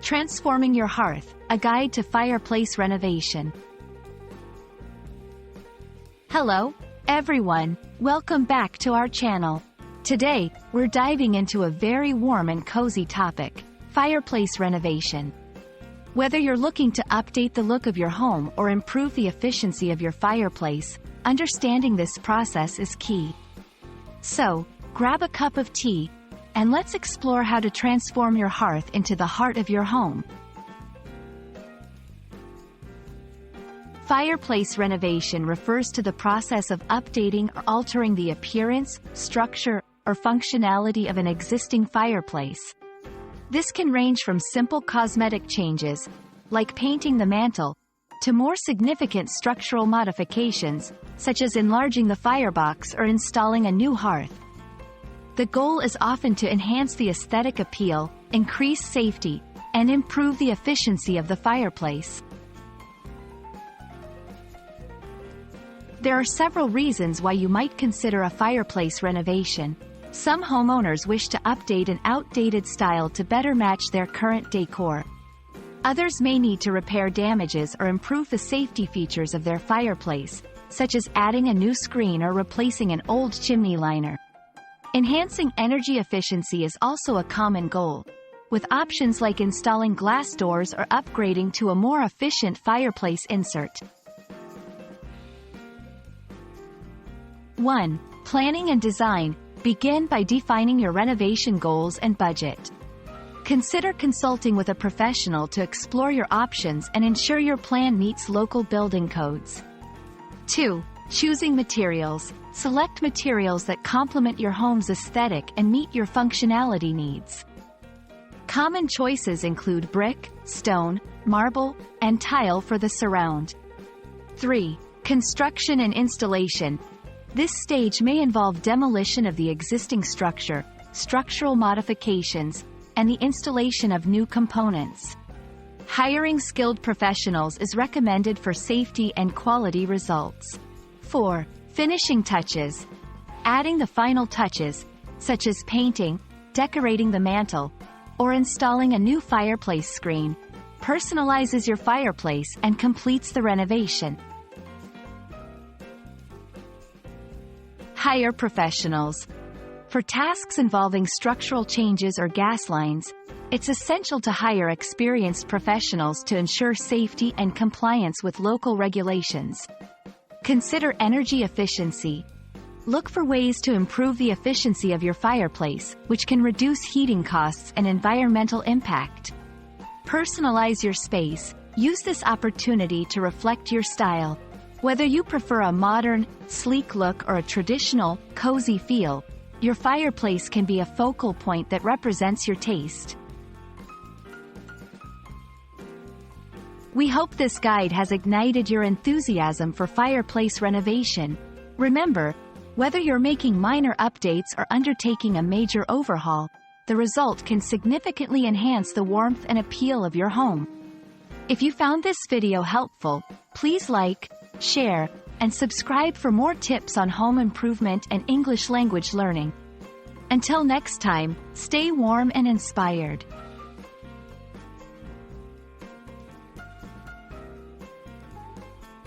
Transforming Your Hearth, a guide to fireplace renovation. Hello, everyone. Welcome back to our channel. Today, we're diving into a very warm and cozy topic, fireplace renovation. Whether you're looking to update the look of your home or improve the efficiency of your fireplace, understanding this process is key. So, grab a cup of tea, and let's explore how to transform your hearth into the heart of your home. Fireplace renovation refers to the process of updating or altering the appearance, structure, or functionality of an existing fireplace. This can range from simple cosmetic changes, like painting the mantle, to more significant structural modifications, such as enlarging the firebox or installing a new hearth. The goal is often to enhance the aesthetic appeal, increase safety, and improve the efficiency of the fireplace. There are several reasons why you might consider a fireplace renovation. Some homeowners wish to update an outdated style to better match their current decor. Others may need to repair damages or improve the safety features of their fireplace, such as adding a new screen or replacing an old chimney liner. Enhancing energy efficiency is also a common goal, with options like installing glass doors or upgrading to a more efficient fireplace insert. 1. Planning and design. Begin by defining your renovation goals and budget. Consider consulting with a professional to explore your options and ensure your plan meets local building codes. 2. Choosing materials. Select materials that complement your home's aesthetic and meet your functionality needs. Common choices include brick, stone, marble, and tile for the surround. 3. Construction and installation. This stage may involve demolition of the existing structure, structural modifications, and the installation of new components. Hiring skilled professionals is recommended for safety and quality results. 4. Finishing touches. Adding the final touches, such as painting, decorating the mantle, or installing a new fireplace screen, personalizes your fireplace and completes the renovation. Hire professionals. For tasks involving structural changes or gas lines, it's essential to hire experienced professionals to ensure safety and compliance with local regulations. Consider energy efficiency. Look for ways to improve the efficiency of your fireplace, which can reduce heating costs and environmental impact. Personalize your space. Use this opportunity to reflect your style. Whether you prefer a modern, sleek look or a traditional, cozy feel, your fireplace can be a focal point that represents your taste. We hope this guide has ignited your enthusiasm for fireplace renovation. Remember, whether you're making minor updates or undertaking a major overhaul, the result can significantly enhance the warmth and appeal of your home. If you found this video helpful, please like, share, and subscribe for more tips on home improvement and English language learning. Until next time, stay warm and inspired.